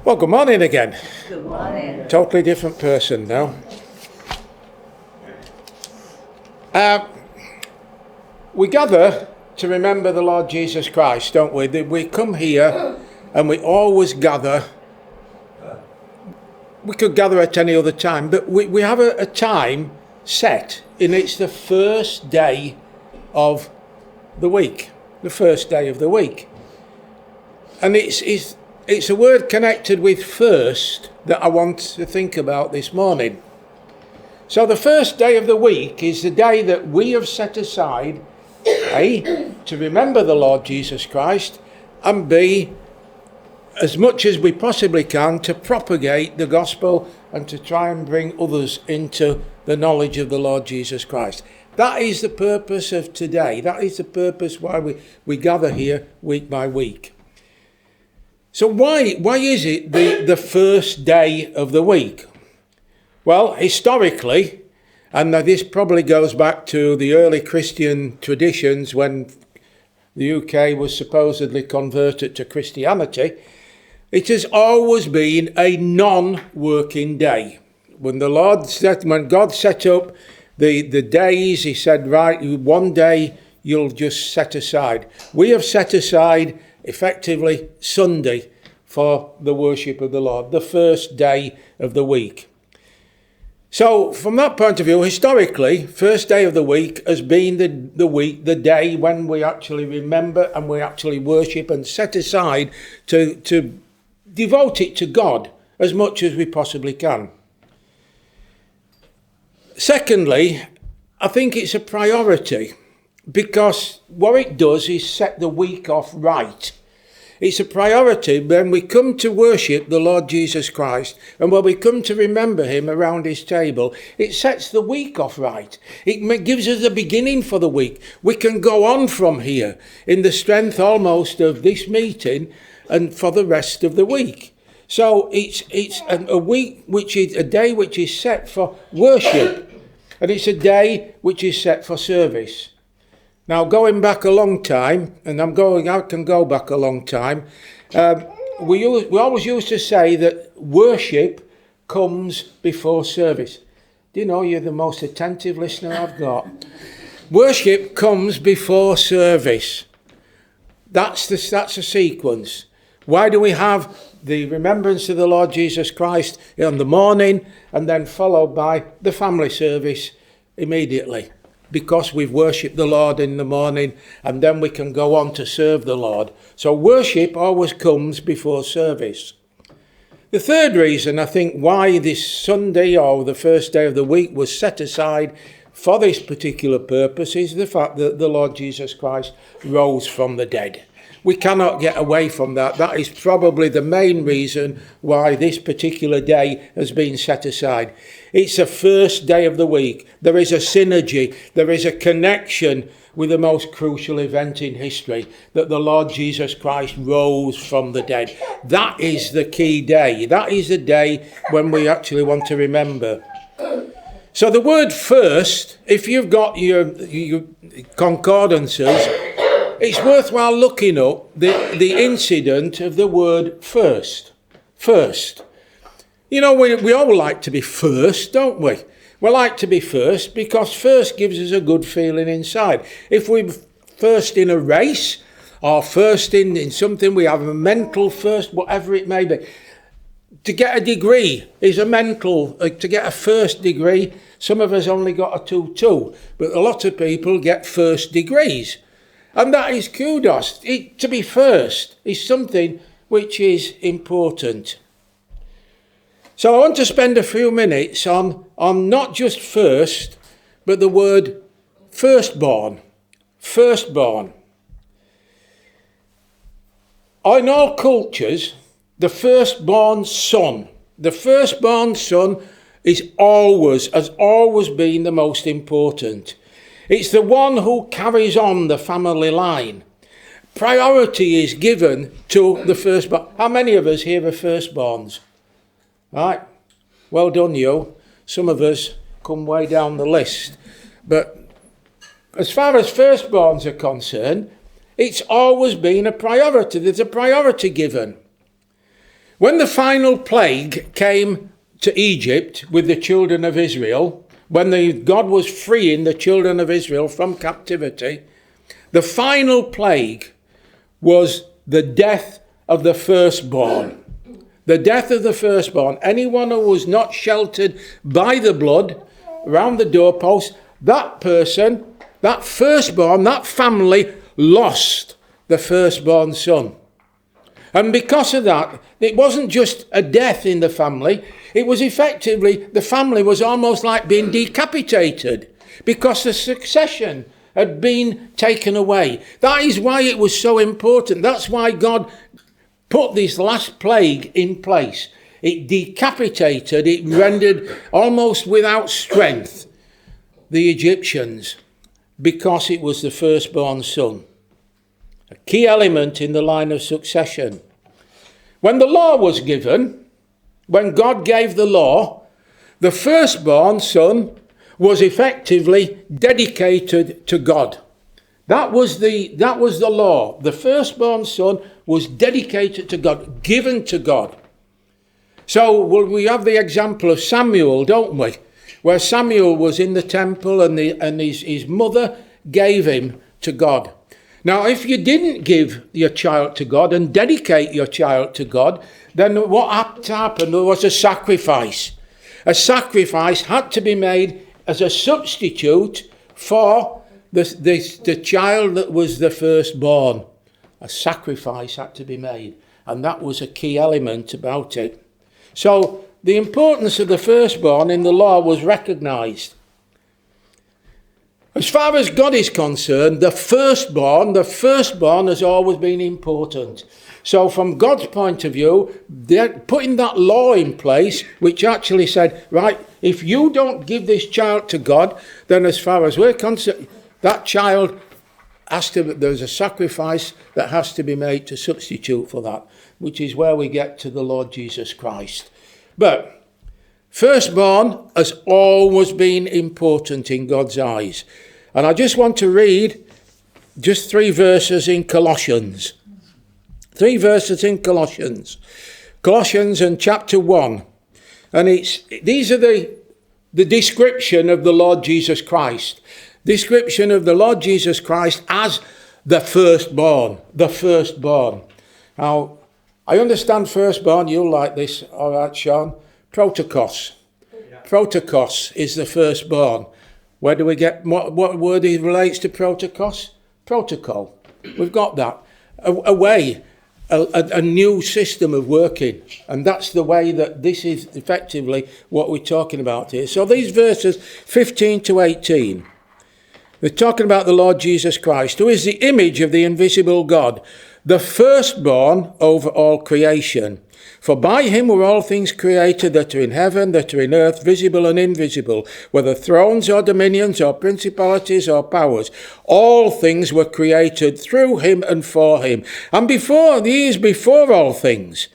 Well, good morning again. Good morning. Totally different person now. We gather to remember the Lord Jesus Christ, don't we? We come here and we always gather. We could gather at any other time, but we have a time set, and it's the first day of the week. The first day of the week. And it's a word connected with first that I want to think about this morning. So the first day of the week is the day that we have set aside, A, to remember the Lord Jesus Christ, and B, as much as we possibly can, to propagate the gospel and to try and bring others into the knowledge of the Lord Jesus Christ. That is the purpose of today. That is the purpose why we gather here week by week. So why is it the first day of the week? Well, historically, and this probably goes back to the early Christian traditions when the UK was supposedly converted to Christianity, it has always been a non-working day. When God set up the days, he said, right, one day you'll just set aside. We have set aside effectively Sunday for the worship of the Lord, the first day of the week. So from that point of view, historically, first day of the week has been the day when we actually remember and we actually worship and set aside to devote it to God as much as we possibly can. Secondly, I think it's a priority because what it does is set the week off right. It's a priority when we come to worship the Lord Jesus Christ and when we come to remember him around his table, it sets the week off right. It gives us a beginning for the week. We can go on from here in the strength almost of this meeting and for the rest of the week. So it's a week which is a day which is set for worship, and it's a day which is set for service. Now, going back a long time, and I can go back a long time, we always used to say that worship comes before service. Do you know you're the most attentive listener I've got? Worship comes before service. That's a sequence. Why do we have the remembrance of the Lord Jesus Christ in the morning and then followed by the family service immediately? Because we've worshipped the Lord in the morning and then we can go on to serve the Lord. So worship always comes before service. The third reason I think why this Sunday or the first day of the week was set aside for this particular purpose is the fact that the Lord Jesus Christ rose from the dead. We cannot get away from that. That is probably the main reason why this particular day has been set aside. It's the first day of the week. There is a synergy. There is a connection with the most crucial event in history, that the Lord Jesus Christ rose from the dead. That is the key day. That is the day when we actually want to remember. So the word first, if you've got your concordances, it's worthwhile looking up the incident of the word first. First. You know, we all like to be first, don't we? We like to be first because first gives us a good feeling inside. If we're first in a race or first in something, we have a mental first, whatever it may be. To get a degree is a mental, to get a first degree, some of us only got a 2-2, but a lot of people get first degrees. And that is kudos. To be first is something which is important. So I want to spend a few minutes on not just first, but the word firstborn. Firstborn. In all cultures, the firstborn son has always been the most important. It's the one who carries on the family line. Priority is given to the firstborn. How many of us here are firstborns? Right? Well done, you. Some of us come way down the list. But as far as firstborns are concerned, it's always been a priority. There's a priority given. When the final plague came to Egypt with the children of Israel, when God was freeing the children of Israel from captivity, the final plague was the death of the firstborn. The death of the firstborn. Anyone who was not sheltered by the blood around the doorpost, that person, that firstborn, that family lost the firstborn son. And because of that, it wasn't just a death in the family. It was effectively, the family was almost like being decapitated because the succession had been taken away. That is why it was so important. That's why God put this last plague in place. It decapitated, it rendered almost without strength the Egyptians because it was the firstborn son. A key element in the line of succession. When the law was given, when God gave the law, the firstborn son was effectively dedicated to God. That was the law. The firstborn son was dedicated to God, given to God. So we have the example of Samuel, don't we? Where Samuel was in the temple and his mother gave him to God. Now, if you didn't give your child to God and dedicate your child to God, then what had to happen? There was a sacrifice. A sacrifice had to be made as a substitute for the child that was the firstborn. A sacrifice had to be made, and that was a key element about it. So the importance of the firstborn in the law was recognised. As far as God is concerned, the firstborn has always been important. So from God's point of view, they're putting that law in place, which actually said, right, if you don't give this child to God, then as far as we're concerned, that child there's a sacrifice that has to be made to substitute for that, which is where we get to the Lord Jesus Christ. But firstborn has always been important in God's eyes. And I just want to read just 3 verses in Colossians. 3 verses in Colossians. Colossians and chapter 1. And these are the description of the Lord Jesus Christ. Description of the Lord Jesus Christ as the firstborn. The firstborn. Now, I understand firstborn, you'll like this, all right, Sean. Protokos. Yeah. Protokos is the firstborn. Where do we get, what word relates to protokos? Protocol. We've got that. A way, a new system of working. And that's the way that this is effectively what we're talking about here. So these verses 15 to 18, they're talking about the Lord Jesus Christ, who is the image of the invisible God, the firstborn over all creation. For by him were all things created that are in heaven, that are in earth, visible and invisible, whether thrones or dominions or principalities or powers. All things were created through him and for him. And he is before all things.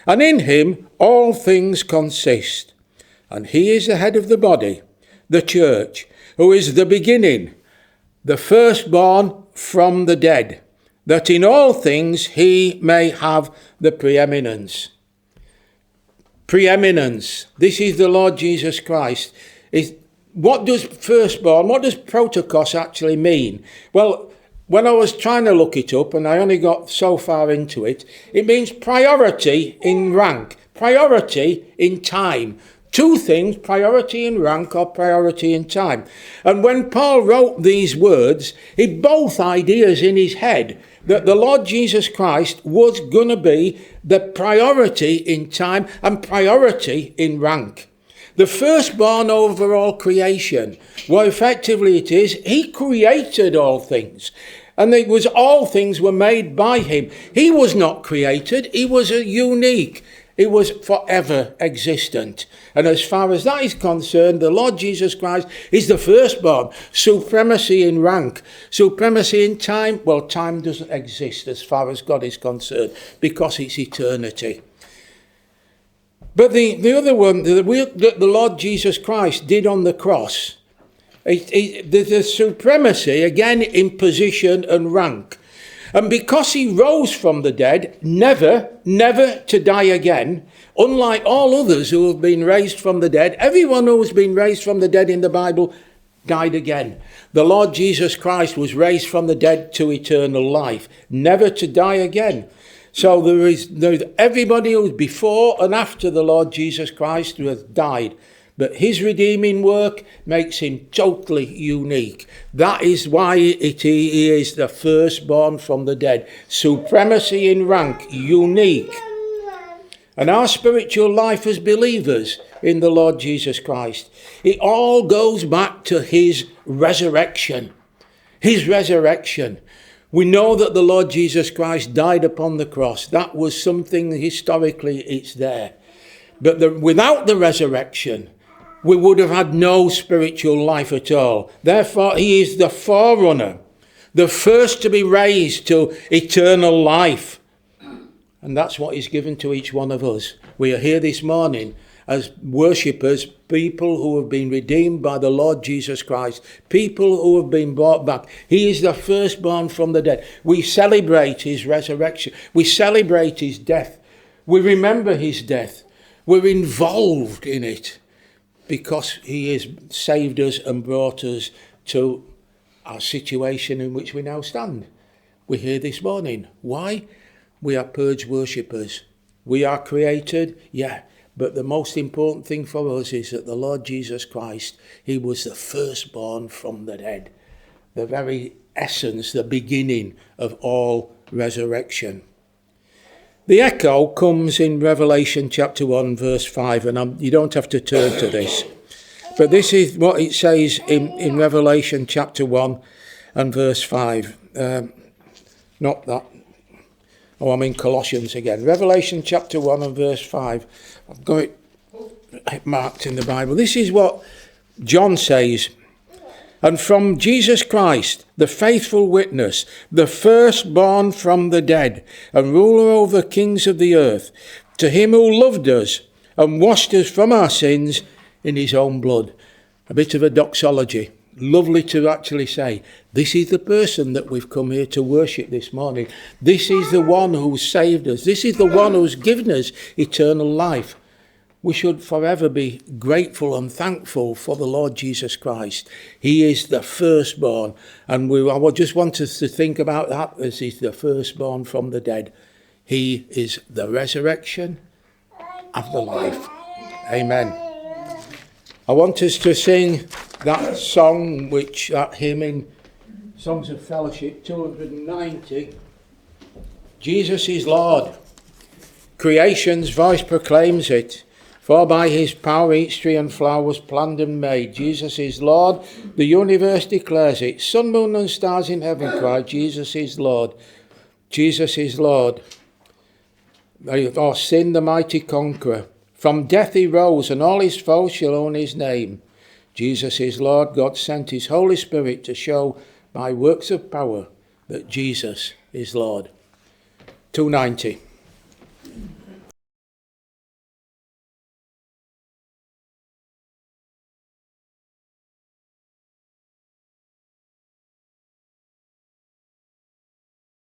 And in him all things consist. And he is the head of the body, the church, who is the beginning, the firstborn from the dead, that in all things he may have the preeminence. Preeminence. This is the Lord Jesus Christ. What does firstborn, what does protokos actually mean? Well, when I was trying to look it up, and I only got so far into it, it means priority in rank, priority in time. 2 things, priority in rank or priority in time. And when Paul wrote these words, he had both ideas in his head, that the Lord Jesus Christ was going to be the priority in time and priority in rank. The firstborn over all creation. Well, effectively it is, he created all things. And it was all things were made by him. He was not created, he was unique. It was forever existent. And as far as that is concerned, the Lord Jesus Christ is the firstborn. Supremacy in rank. Supremacy in time. Well, time doesn't exist as far as God is concerned because it's eternity. But the other one, that the Lord Jesus Christ did on the cross, the supremacy, again, in position and rank. And because he rose from the dead, never to die again, unlike all others who have been raised from the dead, everyone who has been raised from the dead in the Bible died again. The Lord Jesus Christ was raised from the dead to eternal life, never to die again. So there's everybody who's before and after the Lord Jesus Christ who has died. But his redeeming work makes him totally unique. That is why he is the firstborn from the dead. Supremacy in rank, unique. And our spiritual life as believers in the Lord Jesus Christ, it all goes back to his resurrection. His resurrection. We know that the Lord Jesus Christ died upon the cross. That was something historically, it's there. But without the resurrection, we would have had no spiritual life at all. Therefore, he is the forerunner, the first to be raised to eternal life. And that's what is given to each one of us. We are here this morning as worshippers, people who have been redeemed by the Lord Jesus Christ, people who have been brought back. He is the firstborn from the dead. We celebrate his resurrection. We celebrate his death. We remember his death. We're involved in it because he has saved us and brought us to our situation in which we now stand. We're here this morning. Why? We are purged worshippers. We are created, yeah. But the most important thing for us is that the Lord Jesus Christ, he was the firstborn from the dead. The very essence, the beginning of all resurrection. The echo comes in Revelation chapter 1, verse 5, and you don't have to turn to this. But this is what it says in Revelation chapter 1 and verse 5. Not that. Oh, I'm in Colossians again. Revelation chapter 1 and verse 5. I've got it marked in the Bible. This is what John says. And from Jesus Christ, the faithful witness, the firstborn from the dead, and ruler over kings of the earth, to him who loved us and washed us from our sins in his own blood. A bit of a doxology. Lovely to actually say, this is the person that we've come here to worship this morning. This is the one who saved us. This is the one who's given us eternal life. We should forever be grateful and thankful for the Lord Jesus Christ. He is the firstborn. And I just want us to think about that as he's the firstborn from the dead. He is the resurrection and the life. Amen. I want us to sing that song, that hymn in Songs of Fellowship 290. Jesus is Lord. Creation's voice proclaims it. For by his power each tree and flower was planned and made. Jesus is Lord. The universe declares it. Sun, moon and stars in heaven cry, Jesus is Lord. Jesus is Lord. Or sin, the mighty conqueror. From death he rose, and all his foes shall own his name. Jesus is Lord. God sent his Holy Spirit to show by works of power that Jesus is Lord. 290.